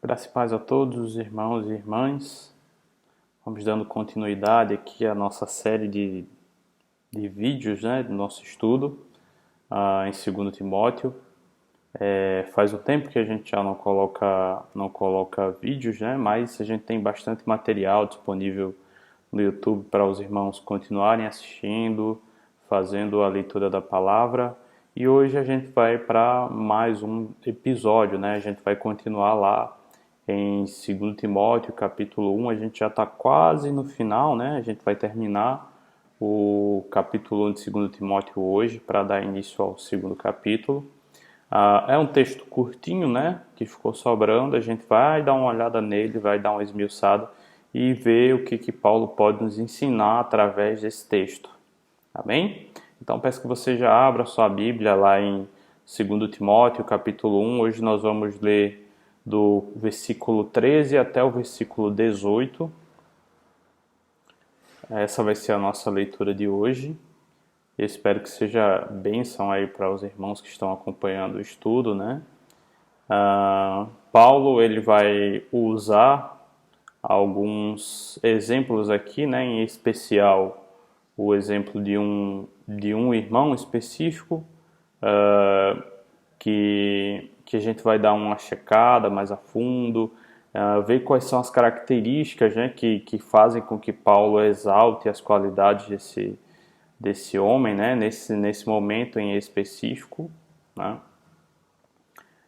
Graça e paz a todos os irmãos e irmãs. Vamos dando continuidade aqui à nossa série de vídeos, do nosso estudo em 2 Timóteo. Faz um tempo que a gente já não coloca vídeos, mas a gente tem bastante material disponível no YouTube para os irmãos continuarem assistindo, fazendo a leitura da palavra. E hoje a gente vai para mais um episódio, A gente vai continuar lá em 2 Timóteo, capítulo 1, a gente já está quase no final, A gente vai terminar o capítulo 1 de 2 Timóteo hoje, para dar início ao segundo capítulo. É um texto curtinho, que ficou sobrando, a gente vai dar uma olhada nele, vai dar uma esmiuçada e ver o que Paulo pode nos ensinar através desse texto. Amém? Então peço que você já abra sua Bíblia lá em 2 Timóteo, capítulo 1, hoje nós vamos ler do versículo 13 até o versículo 18. Essa vai ser a nossa leitura de hoje. Eu espero que seja bênção aí para os irmãos que estão acompanhando o estudo, Paulo, ele vai usar alguns exemplos aqui, em especial o exemplo de um irmão específico, que a gente vai dar uma checada mais a fundo, ver quais são as características que fazem com que Paulo exalte as qualidades desse homem, nesse momento em específico.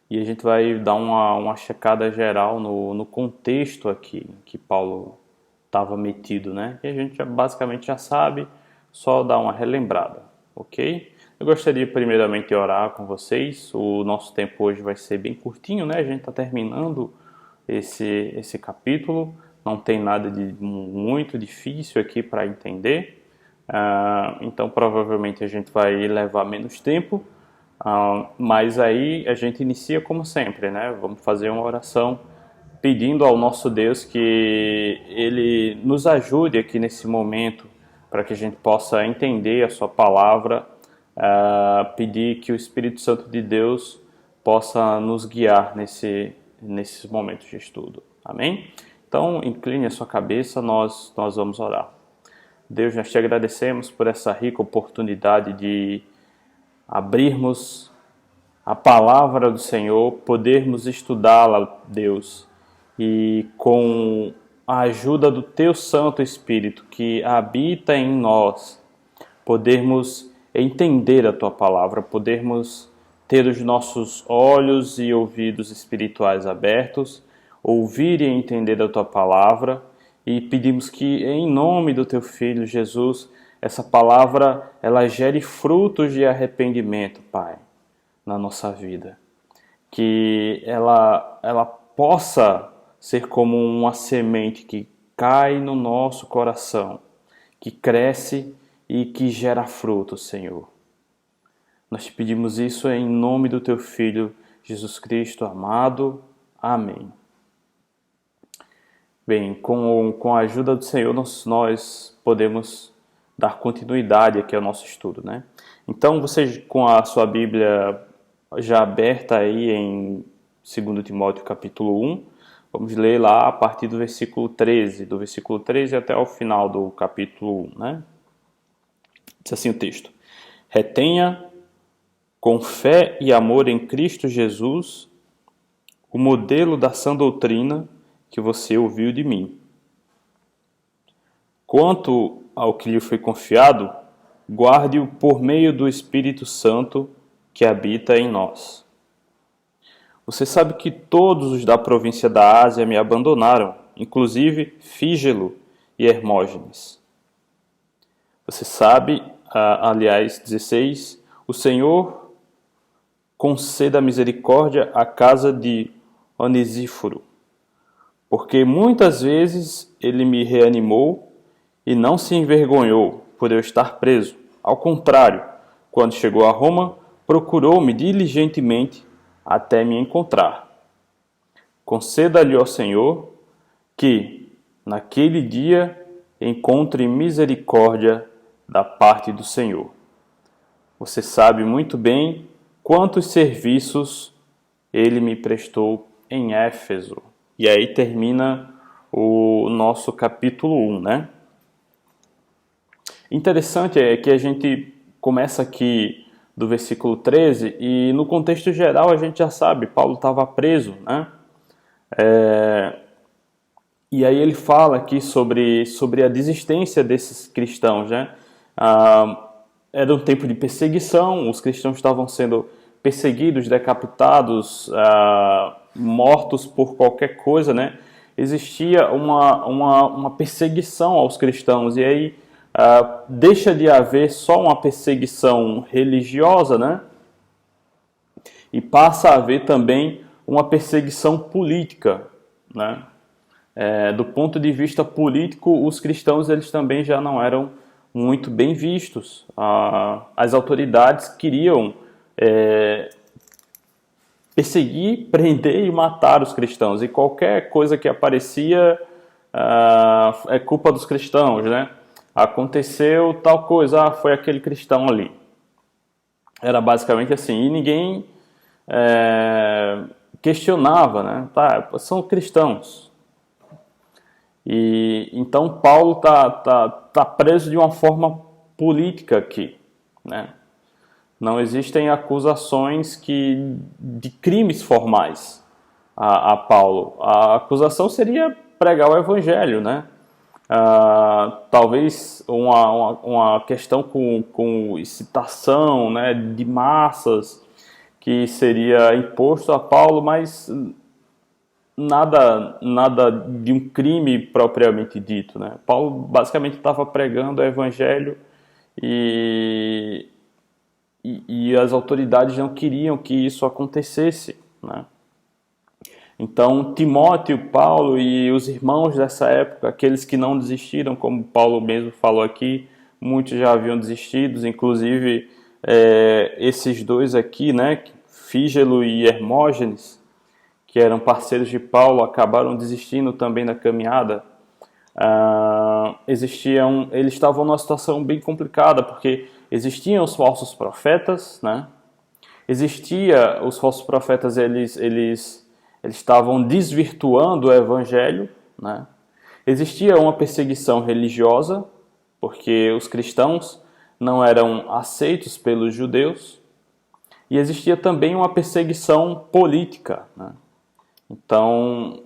E a gente vai dar uma checada geral no contexto aqui que Paulo estava metido, E a gente basicamente já sabe, só dar uma relembrada, ok? Eu gostaria primeiramente de orar com vocês. O nosso tempo hoje vai ser bem curtinho, A gente está terminando esse capítulo. Não tem nada de muito difícil aqui para entender. Então provavelmente a gente vai levar menos tempo. Mas aí a gente inicia como sempre, Vamos fazer uma oração pedindo ao nosso Deus que Ele nos ajude aqui nesse momento para que a gente possa entender a sua palavra. Pedir que o Espírito Santo de Deus possa nos guiar nesses momentos de estudo. Amém? Então, incline a sua cabeça, nós vamos orar. Deus, nós te agradecemos por essa rica oportunidade de abrirmos a palavra do Senhor, podermos estudá-la, Deus, e com a ajuda do Teu Santo Espírito que habita em nós, podermos entender a Tua palavra, podermos ter os nossos olhos e ouvidos espirituais abertos, ouvir e entender a Tua palavra, e pedimos que em nome do Teu Filho Jesus, essa palavra ela gere frutos de arrependimento, Pai, na nossa vida. Que ela possa ser como uma semente que cai no nosso coração, que cresce e que gera fruto, Senhor. Nós te pedimos isso em nome do Teu Filho, Jesus Cristo amado. Amém. Bem, com a ajuda do Senhor, nós podemos dar continuidade aqui ao nosso estudo, Então, você com a sua Bíblia já aberta aí em 2 Timóteo capítulo 1, vamos ler lá a partir do versículo 13, do versículo 13 até o final do capítulo 1, Diz assim o texto: Retenha com fé e amor em Cristo Jesus o modelo da sã doutrina que você ouviu de mim. Quanto ao que lhe foi confiado, guarde-o por meio do Espírito Santo que habita em nós. Você sabe que todos os da província da Ásia me abandonaram, inclusive Fígelo e Hermógenes. Você sabe, aliás, 16, o Senhor conceda misericórdia à casa de Onesíforo, porque muitas vezes ele me reanimou e não se envergonhou por eu estar preso. Ao contrário, quando chegou a Roma, procurou-me diligentemente até me encontrar. Conceda-lhe ao Senhor que, naquele dia, encontre misericórdia da parte do Senhor. Você sabe muito bem quantos serviços ele me prestou em Éfeso. E aí termina o nosso capítulo 1, né? Interessante é que a gente começa aqui do versículo 13 e no contexto geral a gente já sabe, Paulo estava preso, né? E aí ele fala aqui sobre a desistência desses cristãos, né? Era um tempo de perseguição, os cristãos estavam sendo perseguidos, decapitados, mortos por qualquer coisa, né? Existia uma perseguição aos cristãos, e aí deixa de haver só uma perseguição religiosa, né? E passa a haver também uma perseguição política, né? Do ponto de vista político, os cristãos eles também já não eram muito bem vistos. As autoridades queriam perseguir, prender e matar os cristãos. E qualquer coisa que aparecia é culpa dos cristãos, né? Aconteceu tal coisa, foi aquele cristão ali. Era basicamente assim. E ninguém questionava, né? Tá, são cristãos. E então Paulo tá preso de uma forma política aqui, né? Não existem acusações de crimes formais a Paulo. A acusação seria pregar o evangelho, né? Talvez uma questão com excitação, né, de massas que seria imposto a Paulo, mas nada de um crime propriamente dito, né? Paulo basicamente estava pregando o evangelho e as autoridades não queriam que isso acontecesse, né? Então Timóteo, Paulo e os irmãos dessa época, aqueles que não desistiram, como Paulo mesmo falou aqui, muitos já haviam desistido, inclusive esses dois aqui, né, Fígelo e Hermógenes, que eram parceiros de Paulo, acabaram desistindo também da caminhada. Eles estavam numa situação bem complicada, porque existiam os falsos profetas, né? Os falsos profetas, eles estavam desvirtuando o evangelho, né? Existia uma perseguição religiosa, porque os cristãos não eram aceitos pelos judeus, e existia também uma perseguição política, né? Então,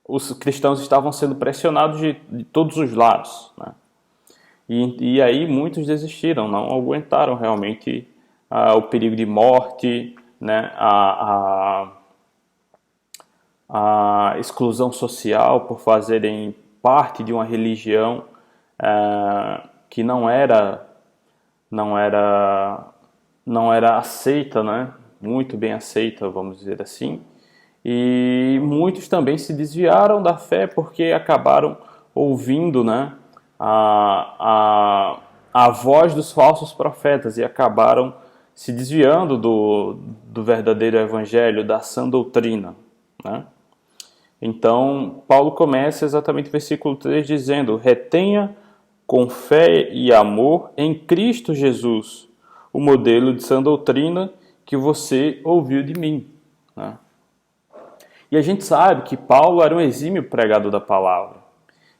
os cristãos estavam sendo pressionados de todos os lados, né? E aí muitos desistiram, não aguentaram realmente o perigo de morte, né? A exclusão social por fazerem parte de uma religião que não era aceita, né? Muito bem aceita, vamos dizer assim. E muitos também se desviaram da fé porque acabaram ouvindo, né, a voz dos falsos profetas e acabaram se desviando do verdadeiro evangelho, da sã doutrina, né? Então, Paulo começa exatamente o versículo 3 dizendo: retenha com fé e amor em Cristo Jesus o modelo de sã doutrina que você ouviu de mim, né? E a gente sabe que Paulo era um exímio pregador da palavra.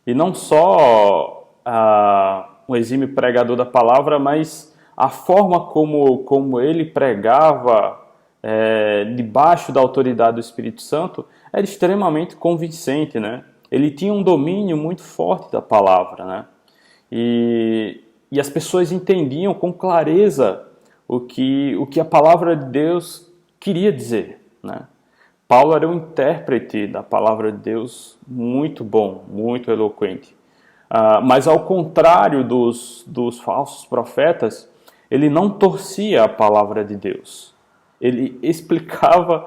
E não só um exímio pregador da palavra, mas a forma como ele pregava debaixo da autoridade do Espírito Santo era extremamente convincente, né? Ele tinha um domínio muito forte da palavra, né? E as pessoas entendiam com clareza o que a palavra de Deus queria dizer, né? Paulo era um intérprete da palavra de Deus muito bom, muito eloquente. Mas ao contrário dos falsos profetas, ele não torcia a palavra de Deus. Ele explicava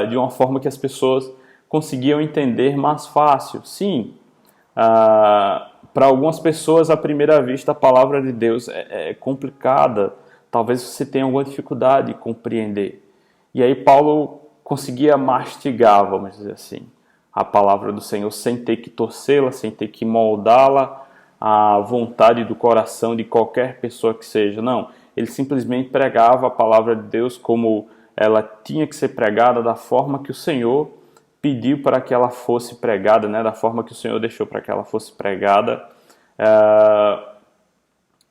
de uma forma que as pessoas conseguiam entender mais fácil. Sim, para algumas pessoas, à primeira vista, a palavra de Deus é complicada. Talvez você tenha alguma dificuldade de compreender. E aí Paulo conseguia mastigar, vamos dizer assim, a palavra do Senhor sem ter que torcê-la, sem ter que moldá-la à vontade do coração de qualquer pessoa que seja. Não, ele simplesmente pregava a palavra de Deus como ela tinha que ser pregada, da forma que o Senhor pediu para que ela fosse pregada, né, da forma que o Senhor deixou para que ela fosse pregada.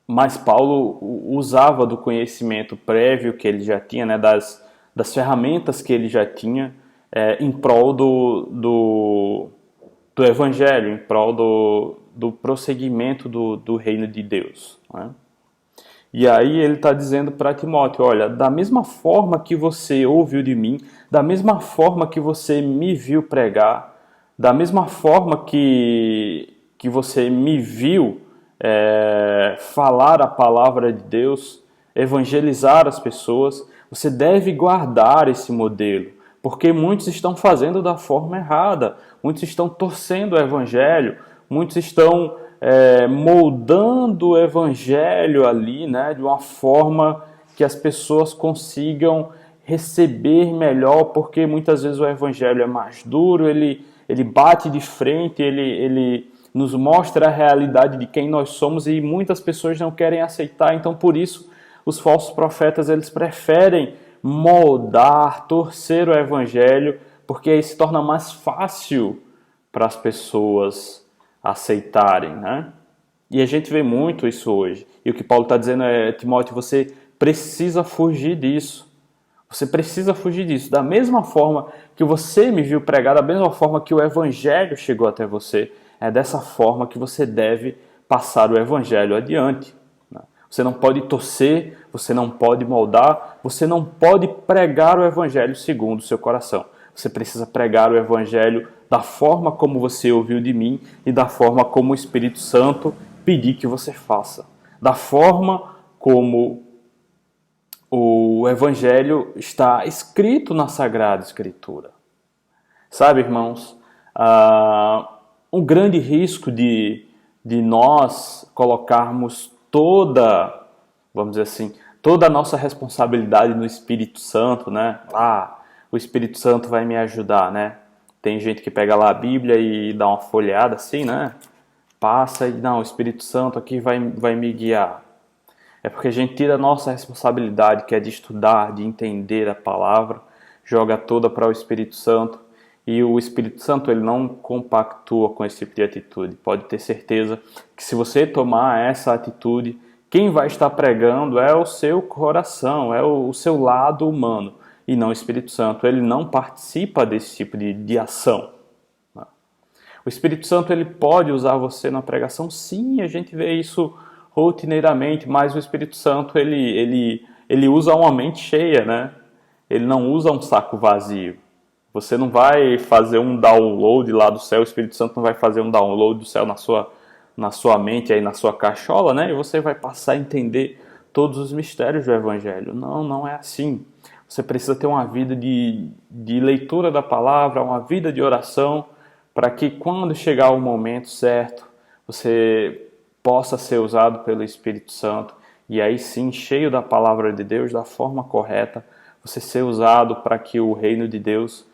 Mas Paulo usava do conhecimento prévio que ele já tinha, né, das ferramentas que ele já tinha, em prol do Evangelho, em prol do prosseguimento do reino de Deus, né? E aí ele está dizendo para Timóteo, olha, da mesma forma que você ouviu de mim, da mesma forma que você me viu pregar, da mesma forma que você me viu falar a palavra de Deus, evangelizar as pessoas, você deve guardar esse modelo, porque muitos estão fazendo da forma errada, muitos estão torcendo o evangelho, muitos estão moldando o evangelho ali, né, de uma forma que as pessoas consigam receber melhor, porque muitas vezes o evangelho é mais duro, ele bate de frente, ele nos mostra a realidade de quem nós somos e muitas pessoas não querem aceitar. Então, por isso, os falsos profetas eles preferem moldar, torcer o evangelho, porque aí se torna mais fácil para as pessoas aceitarem, né? E a gente vê muito isso hoje. E o que Paulo está dizendo é, Timóteo, você precisa fugir disso. Você precisa fugir disso. Da mesma forma que você me viu pregar, da mesma forma que o evangelho chegou até você, é dessa forma que você deve passar o evangelho adiante. Você não pode torcer, você não pode moldar, você não pode pregar o evangelho segundo o seu coração. Você precisa pregar o evangelho da forma como você ouviu de mim e da forma como o Espírito Santo pedir que você faça. Da forma como o evangelho está escrito na Sagrada Escritura. Sabe, irmãos, um grande risco de nós colocarmos toda, vamos dizer assim, toda a nossa responsabilidade no Espírito Santo, né? O Espírito Santo vai me ajudar, né? Tem gente que pega lá a Bíblia e dá uma folheada assim, né? Passa e, não, o Espírito Santo aqui vai me guiar. É porque a gente tira a nossa responsabilidade, que é de estudar, de entender a palavra, joga toda para o Espírito Santo. E o Espírito Santo ele não compactua com esse tipo de atitude. Pode ter certeza que se você tomar essa atitude, quem vai estar pregando é o seu coração, é o seu lado humano, e não o Espírito Santo. Ele não participa desse tipo de ação. O Espírito Santo ele pode usar você na pregação, sim, a gente vê isso rotineiramente, mas o Espírito Santo ele usa uma mente cheia, né? Ele não usa um saco vazio. Você não vai fazer um download lá do céu, o Espírito Santo não vai fazer um download do céu na sua mente, aí na sua cachola, né? E você vai passar a entender todos os mistérios do Evangelho. Não, não é assim. Você precisa ter uma vida de leitura da palavra, uma vida de oração, para que quando chegar o momento certo, você possa ser usado pelo Espírito Santo e aí sim, cheio da palavra de Deus, da forma correta, você ser usado para que o reino de Deus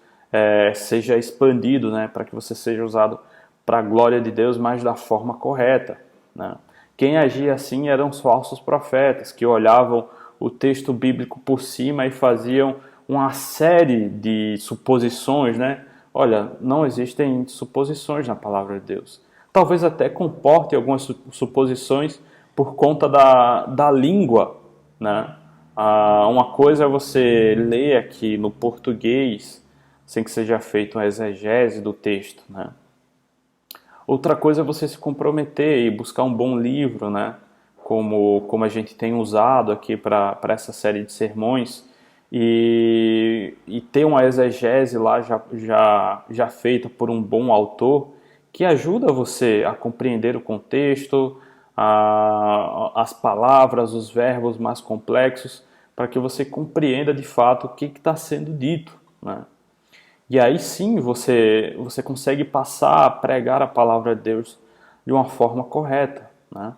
seja expandido, né? Para que você seja usado para a glória de Deus, mas da forma correta, né? Quem agia assim eram os falsos profetas, que olhavam o texto bíblico por cima e faziam uma série de suposições, né? Olha, não existem suposições na palavra de Deus. Talvez até comporte algumas suposições por conta da língua, né? Uma coisa é você ler aqui no português, sem que seja feita uma exegese do texto, né? Outra coisa é você se comprometer e buscar um bom livro, né? Como a gente tem usado aqui para essa série de sermões, e ter uma exegese lá já feita por um bom autor, que ajuda você a compreender o contexto, as palavras, os verbos mais complexos, para que você compreenda de fato o que está sendo dito, né? E aí sim você consegue passar a pregar a palavra de Deus de uma forma correta, né?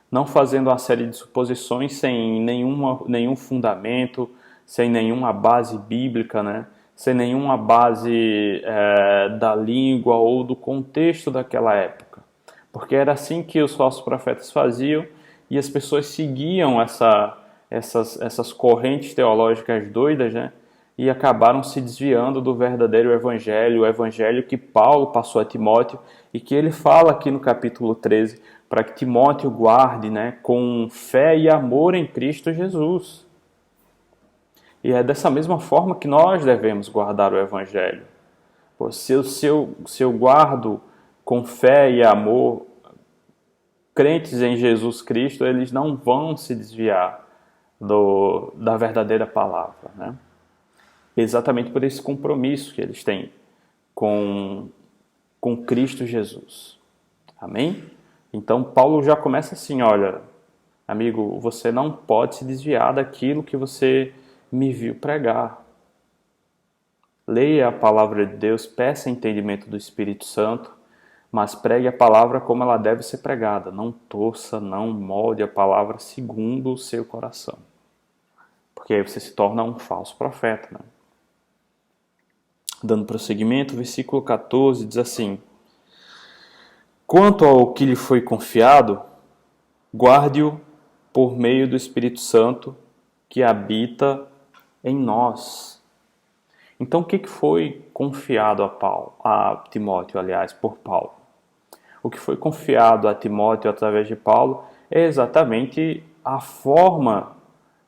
Não fazendo uma série de suposições sem nenhum fundamento, sem nenhuma base bíblica, né? Sem nenhuma base da língua ou do contexto daquela época. Porque era assim que os falsos profetas faziam e as pessoas seguiam essas correntes teológicas doidas, né? e acabaram se desviando do verdadeiro evangelho, o evangelho que Paulo passou a Timóteo e que ele fala aqui no capítulo 13, para que Timóteo guarde, né, com fé e amor em Cristo Jesus. E é dessa mesma forma que nós devemos guardar o evangelho. Se eu guardo com fé e amor, crentes em Jesus Cristo, eles não vão se desviar da verdadeira palavra, né? Exatamente por esse compromisso que eles têm com Cristo Jesus. Amém? Então Paulo já começa assim, olha, amigo, você não pode se desviar daquilo que você me viu pregar. Leia a palavra de Deus, peça entendimento do Espírito Santo, mas pregue a palavra como ela deve ser pregada. Não torça, não molde a palavra segundo o seu coração. Porque aí você se torna um falso profeta, né? Dando prosseguimento, o versículo 14 diz assim: quanto ao que lhe foi confiado, guarde-o por meio do Espírito Santo que habita em nós. Então, o que foi confiado a Timóteo, por Paulo? O que foi confiado a Timóteo através de Paulo é exatamente a forma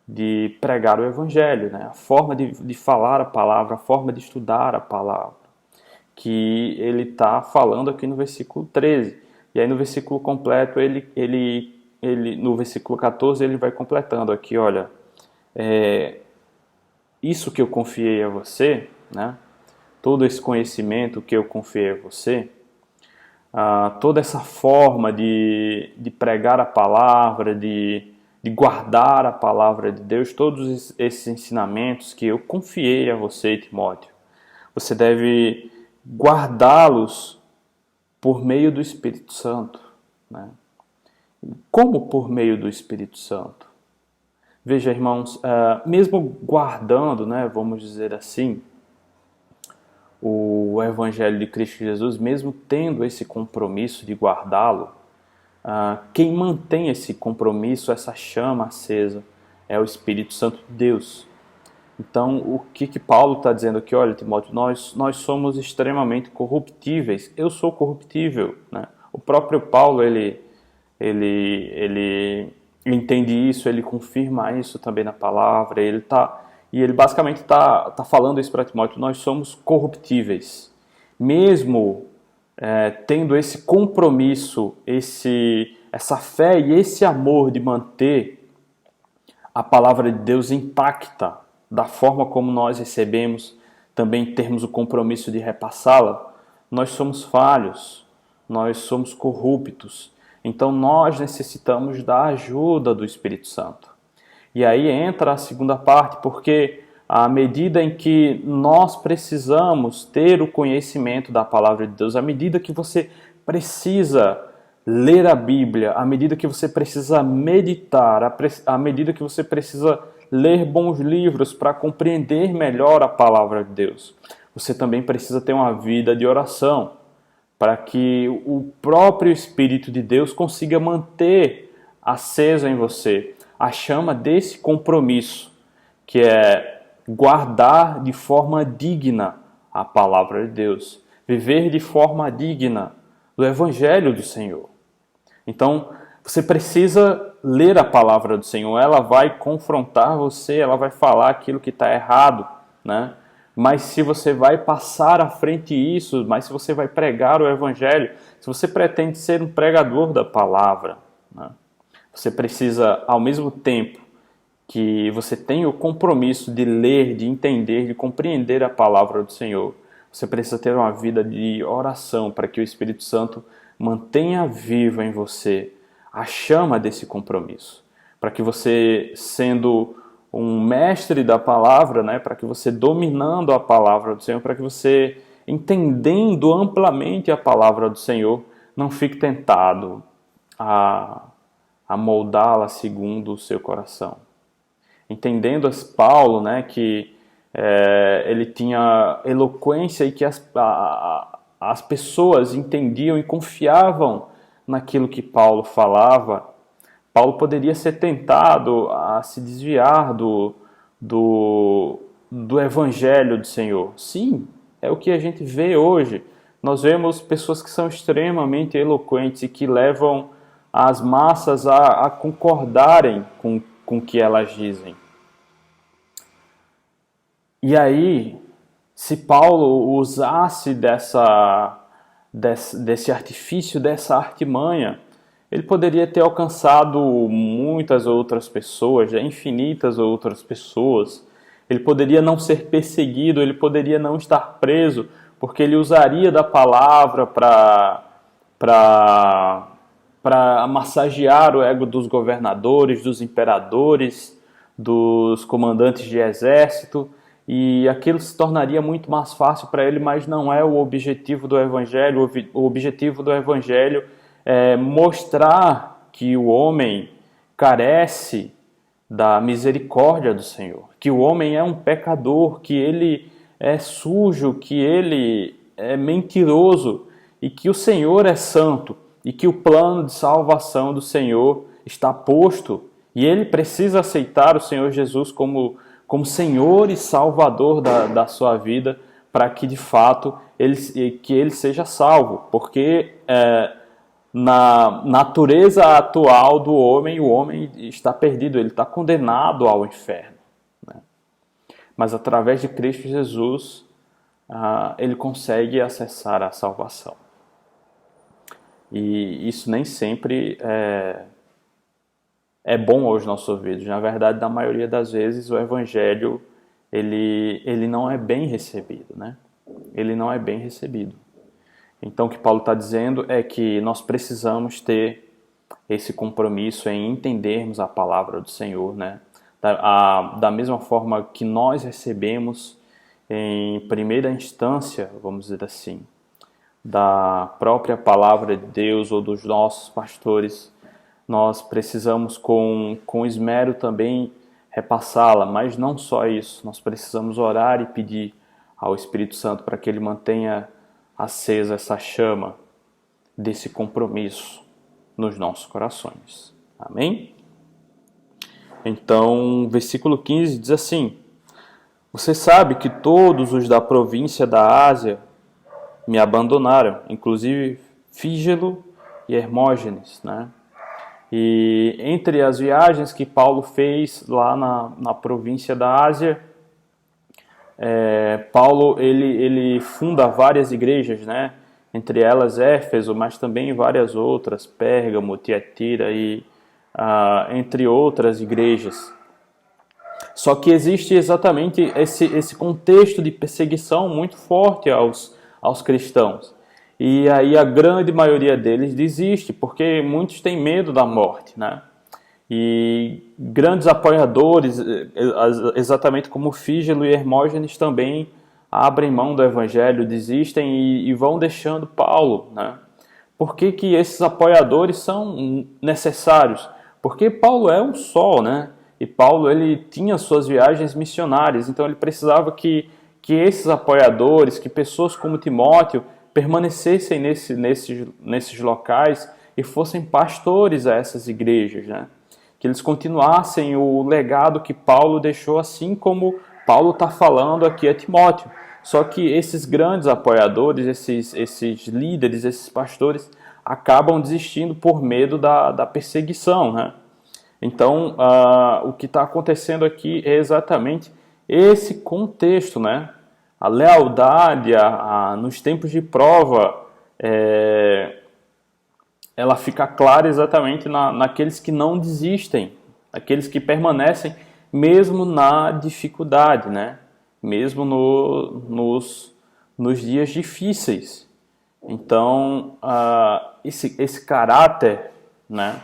de pregar o Evangelho, né? A forma de falar a palavra, a forma de estudar a palavra, que ele está falando aqui no versículo 13. E aí no versículo completo, no versículo 14, ele vai completando aqui, olha, isso que eu confiei a você, né? Todo esse conhecimento que eu confiei a você, toda essa forma de pregar a palavra, de guardar a palavra de Deus, todos esses ensinamentos que eu confiei a você, Timóteo, você deve guardá-los por meio do Espírito Santo, né? Como por meio do Espírito Santo? Veja, irmãos, mesmo guardando, né, vamos dizer assim, o Evangelho de Cristo Jesus, mesmo tendo esse compromisso de guardá-lo, quem mantém esse compromisso, essa chama acesa, é o Espírito Santo de Deus. Então, o que Paulo está dizendo aqui? Olha, Timóteo, nós somos extremamente corruptíveis. Eu sou corruptível, né? O próprio Paulo, ele entende isso, ele confirma isso também na palavra. Ele basicamente está falando isso para Timóteo. Nós somos corruptíveis. Mesmo tendo esse compromisso, essa fé e esse amor de manter a palavra de Deus intacta da forma como nós recebemos, também termos o compromisso de repassá-la, nós somos falhos, nós somos corruptos. Então nós necessitamos da ajuda do Espírito Santo. E aí entra a segunda parte, porque à medida em que nós precisamos ter o conhecimento da palavra de Deus, à medida que você precisa ler a Bíblia, à medida que você precisa meditar, à medida que você precisa ler bons livros para compreender melhor a palavra de Deus, você também precisa ter uma vida de oração, para que o próprio Espírito de Deus consiga manter acesa em você a chama desse compromisso, que é guardar de forma digna a palavra de Deus, viver de forma digna do Evangelho do Senhor. Então, você precisa ler a palavra do Senhor, ela vai confrontar você, ela vai falar aquilo que está errado, né? Mas se você vai passar à frente isso, mas se você vai pregar o Evangelho, se você pretende ser um pregador da palavra, né? Você precisa, ao mesmo tempo que você tem o compromisso de ler, de entender, de compreender a palavra do Senhor, você precisa ter uma vida de oração para que o Espírito Santo mantenha viva em você a chama desse compromisso. Para que você, sendo um mestre da palavra, né, para que você dominando a palavra do Senhor, para que você entendendo amplamente a palavra do Senhor, não fique tentado a moldá-la segundo o seu coração. Entendendo Paulo, né, que ele tinha eloquência e que as pessoas entendiam e confiavam naquilo que Paulo falava, Paulo poderia ser tentado a se desviar do do Evangelho do Senhor? Sim, é o que a gente vê hoje. Nós vemos pessoas que são extremamente eloquentes e que levam as massas a concordarem com o que elas dizem. E aí, se Paulo usasse desse artifício, dessa artimanha, ele poderia ter alcançado muitas outras pessoas, infinitas outras pessoas. Ele poderia não ser perseguido, ele poderia não estar preso, porque ele usaria da palavra para massagear o ego dos governadores, dos imperadores, dos comandantes de exército, e aquilo se tornaria muito mais fácil para ele, mas não é o objetivo do Evangelho. O objetivo do Evangelho é mostrar que o homem carece da misericórdia do Senhor, que o homem é um pecador, que ele é sujo, que ele é mentiroso e que o Senhor é santo e que o plano de salvação do Senhor está posto e ele precisa aceitar o Senhor Jesus como Senhor e Salvador da sua vida para que de fato ele seja salvo, porque na natureza atual do homem, o homem está perdido, ele está condenado ao inferno, né? Mas através de Cristo Jesus, ele consegue acessar a salvação. E isso nem sempre é bom aos nossos ouvidos. Na verdade, na maioria das vezes, o Evangelho ele não é bem recebido, né? Ele não é bem recebido. Então, o que Paulo está dizendo é que nós precisamos ter esse compromisso em entendermos a palavra do Senhor, né? Da mesma forma que nós recebemos em primeira instância, vamos dizer assim, da própria palavra de Deus ou dos nossos pastores, nós precisamos com esmero também repassá-la, mas não só isso, nós precisamos orar e pedir ao Espírito Santo para que ele mantenha acesa essa chama desse compromisso nos nossos corações. Amém? Então, versículo 15 diz assim: você sabe que todos os da província da Ásia me abandonaram, inclusive Fígelo e Hermógenes, né? E entre as viagens que Paulo fez lá na província da Ásia, Paulo ele funda várias igrejas, né? Entre elas Éfeso, mas também várias outras, Pérgamo, Tiatira e entre outras igrejas. Só que existe exatamente esse contexto de perseguição muito forte aos cristãos. E aí a grande maioria deles desiste, porque muitos têm medo da morte, né? E grandes apoiadores, exatamente como Fígelo e Hermógenes, também abrem mão do Evangelho, desistem e vão deixando Paulo, né? Por que esses apoiadores são necessários? Porque Paulo é um só, né? E Paulo ele tinha suas viagens missionárias, então ele precisava que esses apoiadores, que pessoas como Timóteo permanecessem nesses locais e fossem pastores a essas igrejas, né? Que eles continuassem o legado que Paulo deixou, assim como Paulo está falando aqui a Timóteo. Só que esses grandes apoiadores, esses líderes, esses pastores, acabam desistindo por medo da perseguição, né? Então, o que está acontecendo aqui é exatamente esse contexto, né? A lealdade nos tempos de prova, ela fica clara exatamente naqueles que não desistem, aqueles que permanecem mesmo na dificuldade, né? Mesmo nos dias difíceis. Então, esse caráter, né,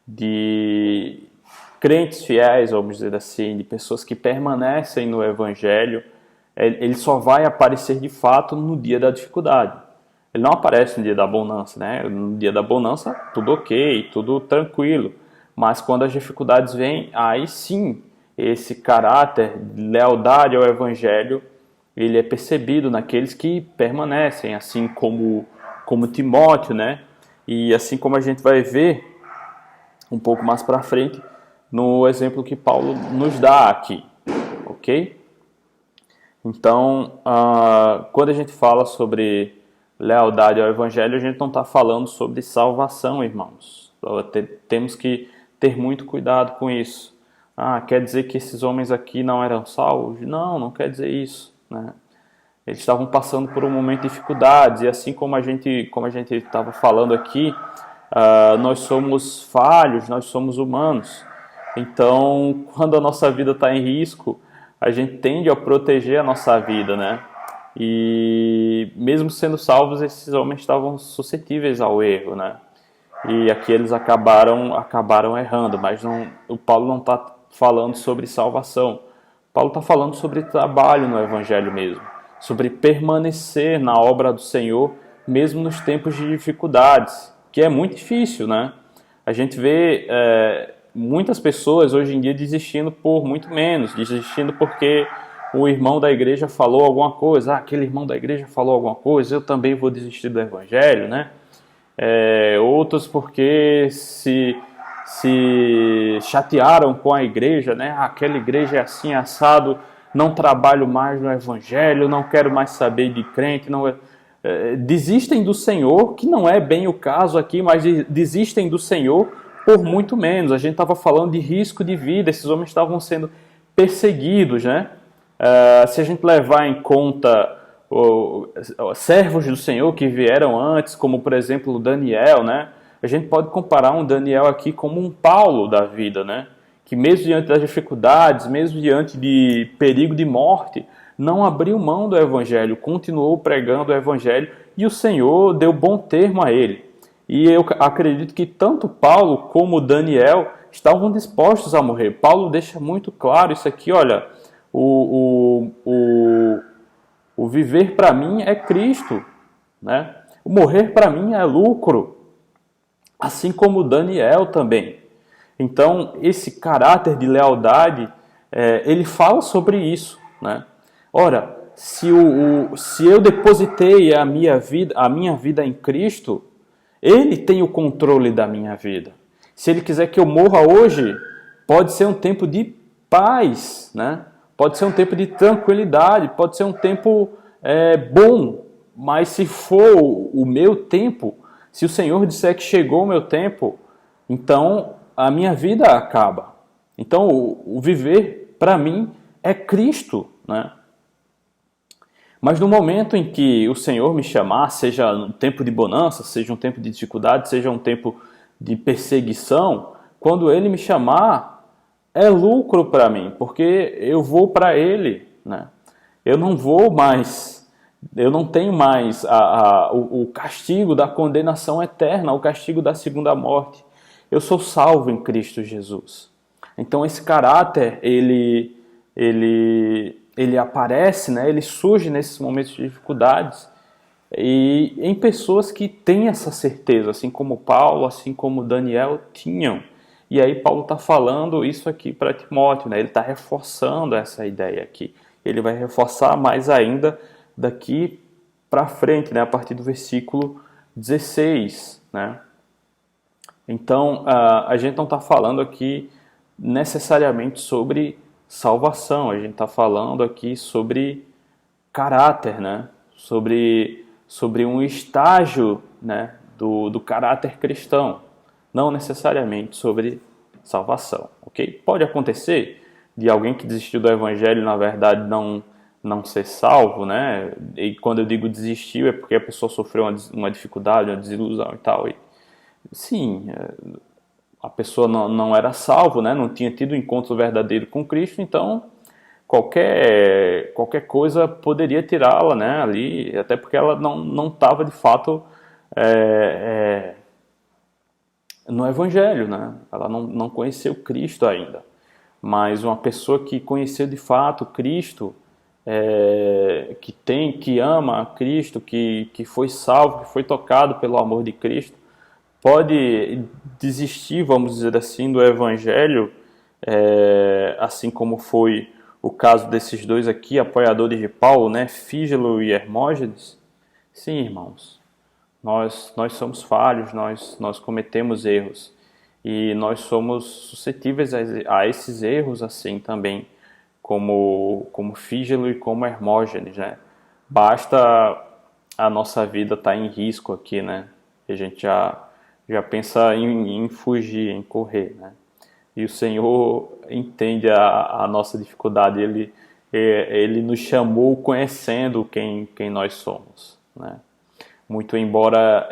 de crentes fiéis, vamos dizer assim, de pessoas que permanecem no Evangelho, ele só vai aparecer de fato no dia da dificuldade. Ele não aparece no dia da bonança, né? No dia da bonança, tudo ok, tudo tranquilo. Mas quando as dificuldades vêm, aí sim, esse caráter de lealdade ao Evangelho, ele é percebido naqueles que permanecem, assim como Timóteo, né? E assim como a gente vai ver um pouco mais para frente no exemplo que Paulo nos dá aqui, ok? Então, quando a gente fala sobre lealdade ao Evangelho, a gente não está falando sobre salvação, irmãos. Temos que ter muito cuidado com isso. Quer dizer que esses homens aqui não eram salvos? Não, não quer dizer isso, né? Eles estavam passando por um momento de dificuldades, e assim como a gente estava falando aqui, nós somos falhos, nós somos humanos. Então, quando a nossa vida está em risco, a gente tende a proteger a nossa vida, né? E mesmo sendo salvos, esses homens estavam suscetíveis ao erro, né? E aqui eles acabaram errando, mas o Paulo não está falando sobre salvação. Paulo está falando sobre trabalho no Evangelho mesmo, sobre permanecer na obra do Senhor, mesmo nos tempos de dificuldades, que é muito difícil, né? A gente vê muitas pessoas hoje em dia desistindo por muito menos, desistindo porque o irmão da igreja falou alguma coisa, aquele irmão da igreja falou alguma coisa, eu também vou desistir do Evangelho, né? Outros porque se chatearam com a igreja, né? Aquela igreja é assim, assado, não trabalho mais no Evangelho, não quero mais saber de crente, desistem do Senhor, que não é bem o caso aqui, mas desistem do Senhor por muito menos. A gente estava falando de risco de vida, esses homens estavam sendo perseguidos, né? Se a gente levar em conta servos do Senhor que vieram antes, como por exemplo Daniel, né? A gente pode comparar um Daniel aqui como um Paulo da vida, né? Que mesmo diante das dificuldades, mesmo diante de perigo de morte, não abriu mão do Evangelho, continuou pregando o Evangelho e o Senhor deu bom termo a ele. E eu acredito que tanto Paulo como Daniel estavam dispostos a morrer. Paulo deixa muito claro isso aqui, olha, o viver para mim é Cristo, né? O morrer para mim é lucro, assim como Daniel também. Então, esse caráter de lealdade, ele fala sobre isso, né? Ora, se eu depositei a minha vida em Cristo, Ele tem o controle da minha vida. Se Ele quiser que eu morra hoje, pode ser um tempo de paz, né? Pode ser um tempo de tranquilidade, pode ser um tempo bom, mas se for o meu tempo, se o Senhor disser que chegou o meu tempo, então a minha vida acaba. Então o viver para mim é Cristo, né? Mas no momento em que o Senhor me chamar, seja um tempo de bonança, seja um tempo de dificuldade, seja um tempo de perseguição, quando Ele me chamar, é lucro para mim, porque eu vou para Ele, né? Eu não tenho mais o castigo da condenação eterna, o castigo da segunda morte. Eu sou salvo em Cristo Jesus. Então esse caráter, ele aparece, né? Ele surge nesses momentos de dificuldades e em pessoas que têm essa certeza, assim como Paulo, assim como Daniel tinham. E aí Paulo está falando isso aqui para Timóteo, né? Ele está reforçando essa ideia aqui. Ele vai reforçar mais ainda daqui para frente, né? A partir do versículo 16, né? Então, a gente não está falando aqui necessariamente sobre salvação, a gente está falando aqui sobre caráter, né? Sobre um estágio, né? do caráter cristão, não necessariamente sobre salvação, ok? Pode acontecer de alguém que desistiu do Evangelho, na verdade, não ser salvo, né? E quando eu digo desistiu é porque a pessoa sofreu uma dificuldade, uma desilusão e tal. Sim, a pessoa não era salvo, né? Não tinha tido um encontro verdadeiro com Cristo, então qualquer coisa poderia tirá-la, né? Ali, até porque ela não estava de fato no Evangelho, né? Ela não conheceu Cristo ainda. Mas uma pessoa que conheceu de fato Cristo, que ama a Cristo, que foi salvo, que foi tocado pelo amor de Cristo, pode desistir, vamos dizer assim, do Evangelho, assim como foi o caso desses dois aqui, apoiadores de Paulo, né, Fígelo e Hermógenes. Sim, irmãos, nós somos falhos, nós cometemos erros, e nós somos suscetíveis a esses erros assim também, como Fígelo e como Hermógenes, né? Basta a nossa vida estar em risco aqui, né? A gente já pensa em fugir, em correr, né? E o Senhor entende a nossa dificuldade, Ele nos chamou conhecendo quem nós somos, né? Muito embora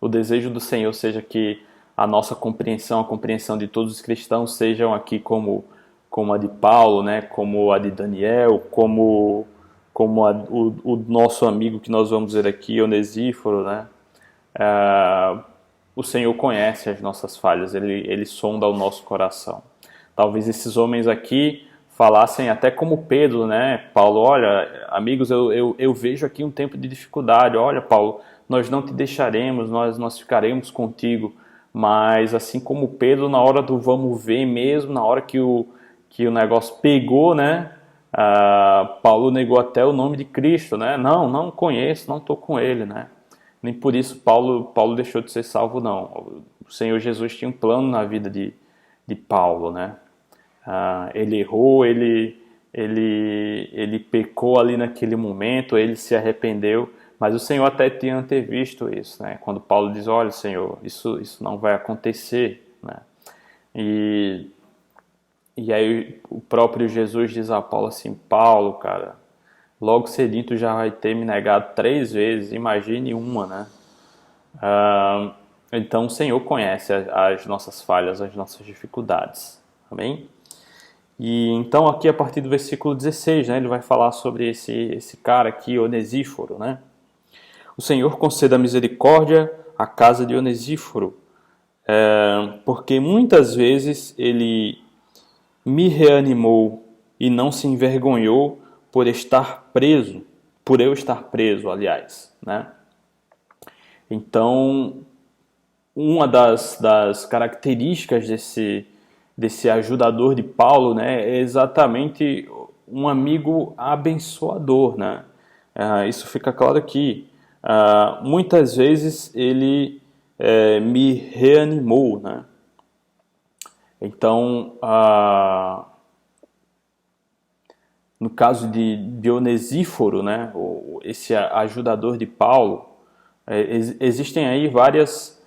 o desejo do Senhor seja que a nossa compreensão, a compreensão de todos os cristãos sejam aqui como a de Paulo, né? Como a de Daniel, como o nosso amigo que nós vamos ver aqui, Onesíforo, né? O Senhor conhece as nossas falhas, Ele sonda o nosso coração. Talvez esses homens aqui falassem até como Pedro, né? Paulo, olha, amigos, eu vejo aqui um tempo de dificuldade. Olha, Paulo, nós não te deixaremos, nós ficaremos contigo. Mas assim como Pedro, na hora do vamos ver mesmo, na hora que o negócio pegou, né? Paulo negou até o nome de Cristo, né? Não conheço, não estou com ele, né? Nem por isso Paulo deixou de ser salvo, não. O Senhor Jesus tinha um plano na vida de Paulo, né? Ele errou, ele pecou ali naquele momento, ele se arrependeu, mas o Senhor até tinha antevisto isso, né? Quando Paulo diz, olha, Senhor, isso não vai acontecer, né? E aí o próprio Jesus diz a Paulo assim, Paulo, cara, logo cedinho tu já vai ter me negado 3 vezes, imagine uma, né? Então o Senhor conhece as nossas falhas, as nossas dificuldades, amém? E então aqui a partir do versículo 16, né, ele vai falar sobre esse cara aqui, Onesíforo, né? O Senhor conceda misericórdia à casa de Onesíforo, porque muitas vezes ele me reanimou e não se envergonhou por eu estar preso, aliás, né? Então, uma das características desse ajudador de Paulo, né, é exatamente um amigo abençoador, né? Isso fica claro aqui. Muitas vezes ele me reanimou, né? Então, no caso de Onesíforo, né, esse ajudador de Paulo, existem aí várias,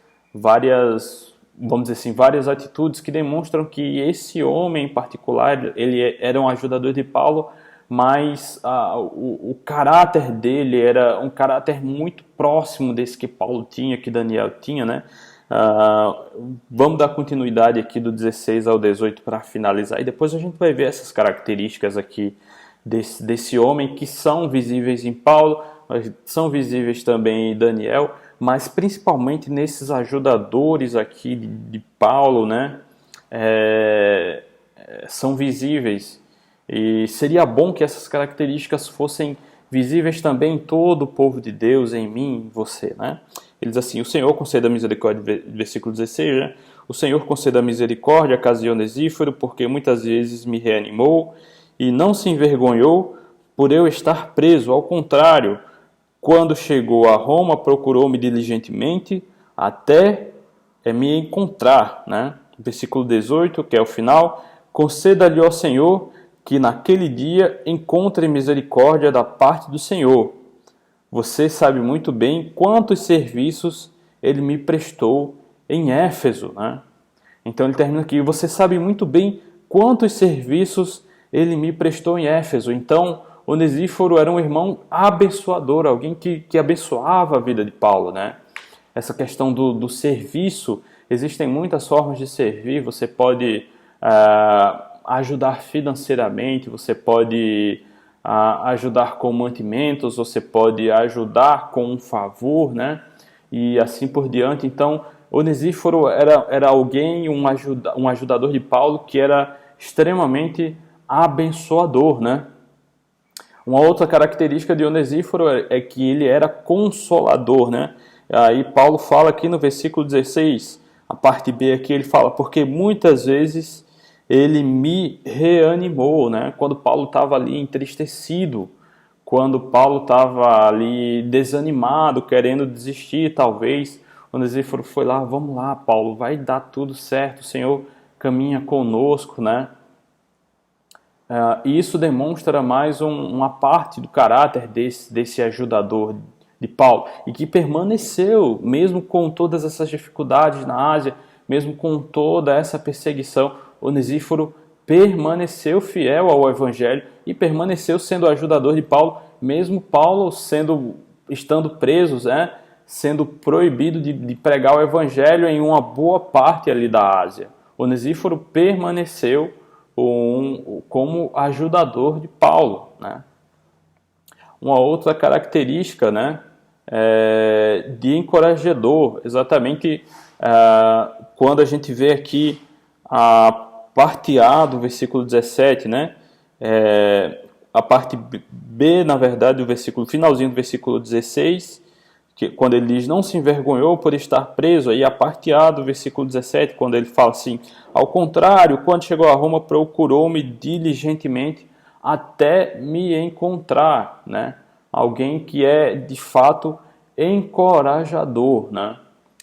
vamos dizer assim, várias atitudes que demonstram que esse homem em particular, ele era um ajudador de Paulo, mas o caráter dele era um caráter muito próximo desse que Paulo tinha, que Daniel tinha, né? Vamos dar continuidade aqui do 16 ao 18 para finalizar, e depois a gente vai ver essas características aqui desse homem que são visíveis em Paulo, são visíveis também em Daniel, mas principalmente nesses ajudadores aqui de Paulo, né? São visíveis. E seria bom que essas características fossem visíveis também em todo o povo de Deus, em mim, em você, né? Ele diz assim, o Senhor conceda misericórdia, versículo 16, né? O Senhor conceda misericórdia à casa de Onesíforo, porque muitas vezes me reanimou e não se envergonhou por eu estar preso. Ao contrário, quando chegou a Roma, procurou-me diligentemente até me encontrar, né? Versículo 18, que é o final, conceda-lhe ao Senhor que naquele dia encontre misericórdia da parte do Senhor. Você sabe muito bem quantos serviços ele me prestou em Éfeso, né? Então ele termina aqui, você sabe muito bem quantos serviços ele me prestou em Éfeso. Então Onesíforo era um irmão abençoador, alguém que abençoava a vida de Paulo, né? Essa questão do serviço, existem muitas formas de servir, você pode ajudar financeiramente, você pode ajudar com mantimentos, você pode ajudar com um favor, né? E assim por diante. Então, Onesíforo era alguém, um ajudador de Paulo que era extremamente abençoador, né? Uma outra característica de Onesíforo é que ele era consolador, né? Aí Paulo fala aqui no versículo 16, a parte B aqui ele fala, porque muitas vezes ele me reanimou, né? Quando Paulo estava ali entristecido, quando Paulo estava ali desanimado, querendo desistir, talvez, Onesíforo foi lá, vamos lá, Paulo, vai dar tudo certo, o Senhor caminha conosco, né? E isso demonstra mais uma parte do caráter desse ajudador de Paulo, e que permaneceu, mesmo com todas essas dificuldades na Ásia, mesmo com toda essa perseguição. Onesíforo permaneceu fiel ao Evangelho e permaneceu sendo ajudador de Paulo, mesmo Paulo estando preso, né, sendo proibido de pregar o Evangelho em uma boa parte ali da Ásia. Onesíforo permaneceu como ajudador de Paulo, né? Uma outra característica, né, de encorajador, exatamente quando a gente vê aqui a parte A do versículo 17, né, a parte B, na verdade, do versículo, finalzinho do versículo 16, que, quando ele diz, não se envergonhou por estar preso, aí a parte A do versículo 17, quando ele fala assim, ao contrário, quando chegou a Roma, procurou-me diligentemente até me encontrar, né? Alguém que é, de fato, encorajador, né?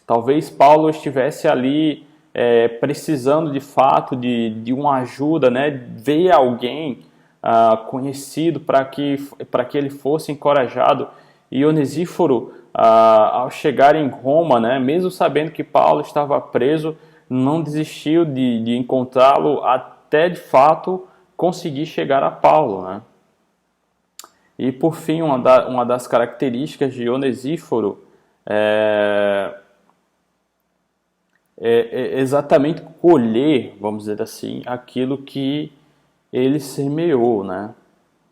Talvez Paulo estivesse ali precisando, de fato, de uma ajuda, né? Ver alguém conhecido para que ele fosse encorajado. E Onesíforo, ao chegar em Roma, né, mesmo sabendo que Paulo estava preso, não desistiu de encontrá-lo até, de fato, conseguir chegar a Paulo, né? E, por fim, uma das características de Onesíforo é exatamente colher, vamos dizer assim, aquilo que ele semeou, né?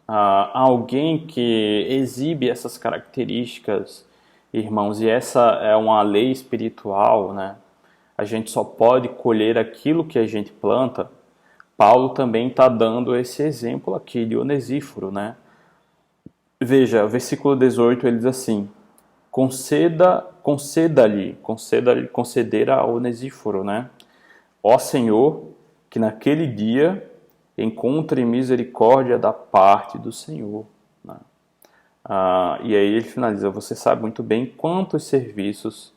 Alguém que exibe essas características, irmãos, e essa é uma lei espiritual, né? A gente só pode colher aquilo que a gente planta. Paulo também está dando esse exemplo aqui de Onesíforo, né? Veja, o versículo 18 ele diz assim, conceder a Onesíforo, né? Ó Senhor, que naquele dia encontre misericórdia da parte do Senhor. Né? E aí ele finaliza, você sabe muito bem quantos serviços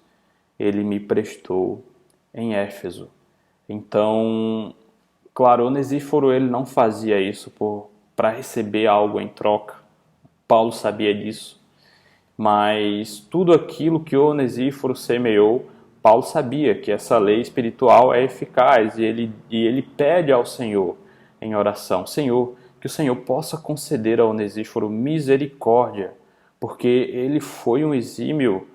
ele me prestou em Éfeso. Então, claro, Onesíforo ele não fazia isso para receber algo em troca. Paulo sabia disso. Mas tudo aquilo que Onesíforo semeou, Paulo sabia que essa lei espiritual é eficaz e ele pede ao Senhor em oração, Senhor, que o Senhor possa conceder a Onesíforo misericórdia, porque ele foi um exímio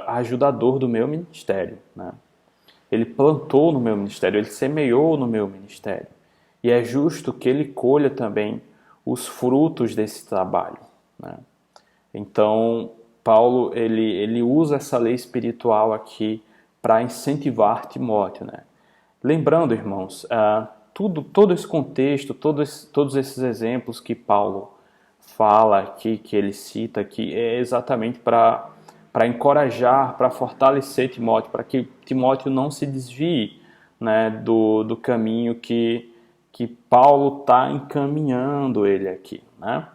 ajudador do meu ministério, né? Ele plantou no meu ministério, ele semeou no meu ministério. E é justo que ele colha também os frutos desse trabalho, né? Então, Paulo ele usa essa lei espiritual aqui para incentivar Timóteo, né? Lembrando, irmãos, todo esse contexto, todos esses exemplos que Paulo fala aqui, que ele cita aqui, é exatamente para encorajar, para fortalecer Timóteo, para que Timóteo não se desvie, né, do caminho que Paulo está encaminhando ele aqui, né?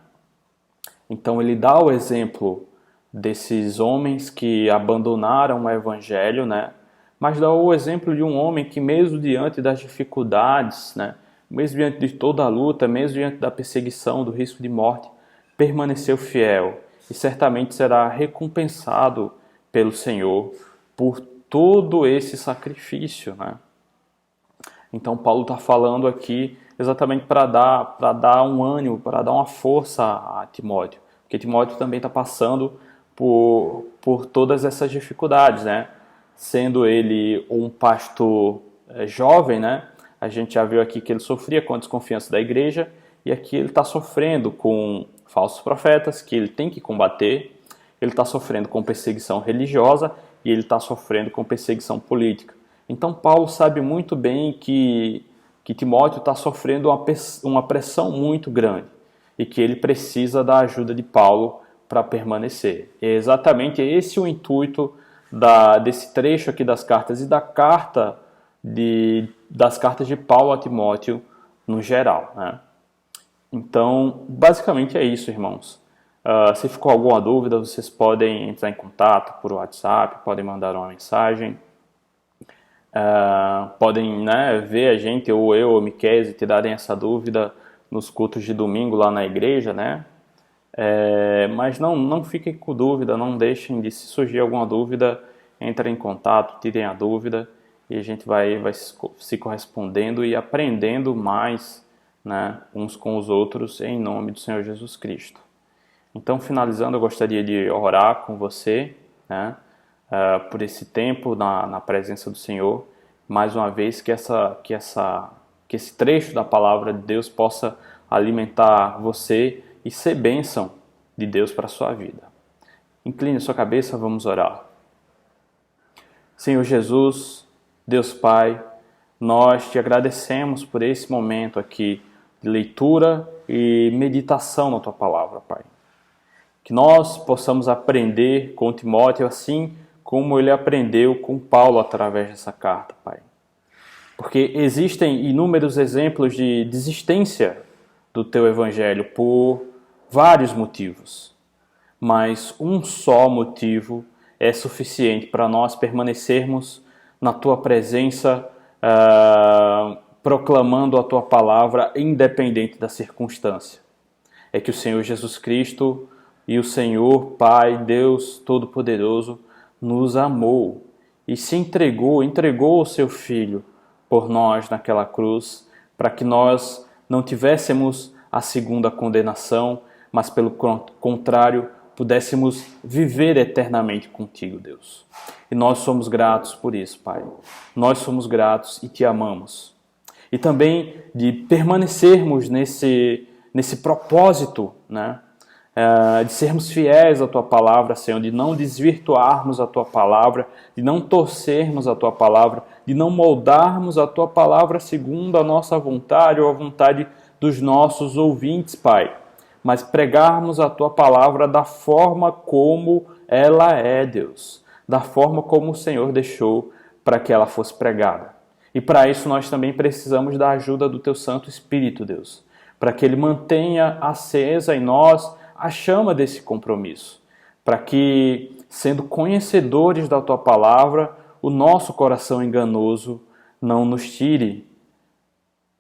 Então ele dá o exemplo desses homens que abandonaram o evangelho, né? Mas dá o exemplo de um homem que mesmo diante das dificuldades, né? Mesmo diante de toda a luta, mesmo diante da perseguição, do risco de morte, permaneceu fiel e certamente será recompensado pelo Senhor por todo esse sacrifício, né? Então Paulo está falando aqui exatamente para dar um ânimo, para dar uma força a Timóteo, porque Timóteo também está passando por todas essas dificuldades, né? Sendo ele um pastor jovem, né? A gente já viu aqui que ele sofria com a desconfiança da igreja, e aqui ele está sofrendo com falsos profetas, que ele tem que combater, ele está sofrendo com perseguição religiosa, e ele está sofrendo com perseguição política. Então Paulo sabe muito bem que Timóteo está sofrendo uma pressão muito grande e que ele precisa da ajuda de Paulo para permanecer. É exatamente esse o intuito desse trecho aqui das cartas e das cartas de Paulo a Timóteo no geral, né? Então, basicamente é isso, irmãos. Se ficou alguma dúvida, vocês podem entrar em contato por WhatsApp, podem mandar uma mensagem. Podem, né, ver a gente, ou eu, ou Miqueias, e tirarem essa dúvida nos cultos de domingo lá na igreja, né? Mas não fiquem com dúvida, não deixem de, se surgir alguma dúvida, entrem em contato, tirem a dúvida e a gente vai se correspondendo e aprendendo mais, né, uns com os outros em nome do Senhor Jesus Cristo. Então, finalizando, eu gostaria de orar com você, né, por esse tempo na presença do Senhor. Mais uma vez, que esse trecho da palavra de Deus possa alimentar você e ser bênção de Deus para a sua vida. Incline sua cabeça, vamos orar. Senhor Jesus, Deus Pai, nós te agradecemos por esse momento aqui de leitura e meditação na tua palavra, Pai. Que nós possamos aprender com Timóteo assim como ele aprendeu com Paulo através dessa carta, Pai. Porque existem inúmeros exemplos de desistência do teu evangelho por vários motivos. Mas um só motivo é suficiente para nós permanecermos na tua presença, proclamando a tua palavra independente da circunstância. É que o Senhor Jesus Cristo e o Senhor, Pai, Deus Todo-Poderoso, nos amou e se entregou o seu Filho por nós naquela cruz, para que nós não tivéssemos a segunda condenação, mas pelo contrário, pudéssemos viver eternamente contigo, Deus. E nós somos gratos por isso, Pai. Nós somos gratos e te amamos. E também de permanecermos nesse propósito, né? De sermos fiéis à tua palavra, Senhor, de não desvirtuarmos a tua palavra, de não torcermos a tua palavra, de não moldarmos a tua palavra segundo a nossa vontade ou a vontade dos nossos ouvintes, Pai, mas pregarmos a tua palavra da forma como ela é, Deus, da forma como o Senhor deixou para que ela fosse pregada. E para isso nós também precisamos da ajuda do teu Santo Espírito, Deus, para que ele mantenha acesa em nós a chama desse compromisso, para que, sendo conhecedores da tua palavra, o nosso coração enganoso não nos tire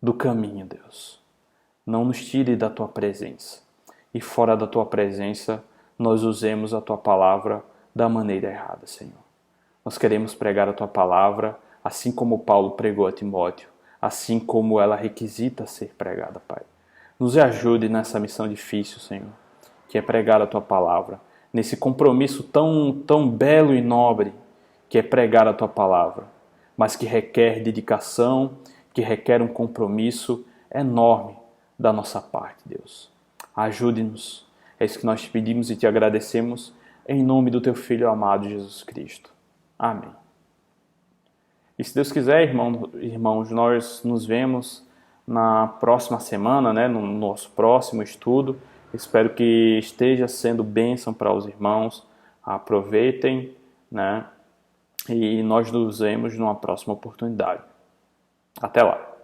do caminho, Deus. Não nos tire da tua presença. E fora da tua presença, nós usemos a tua palavra da maneira errada, Senhor. Nós queremos pregar a tua palavra, assim como Paulo pregou a Timóteo, assim como ela requisita ser pregada, Pai. Nos ajude nessa missão difícil, Senhor, que é pregar a tua palavra, nesse compromisso tão belo e nobre, que é pregar a tua palavra, mas que requer dedicação, que requer um compromisso enorme da nossa parte, Deus. Ajude-nos, é isso que nós te pedimos e te agradecemos, em nome do teu Filho amado Jesus Cristo. Amém. E se Deus quiser, irmãos, nós nos vemos na próxima semana, né, no nosso próximo estudo. Espero que esteja sendo bênção para os irmãos. Aproveitem, né? E nós nos vemos numa próxima oportunidade. Até lá!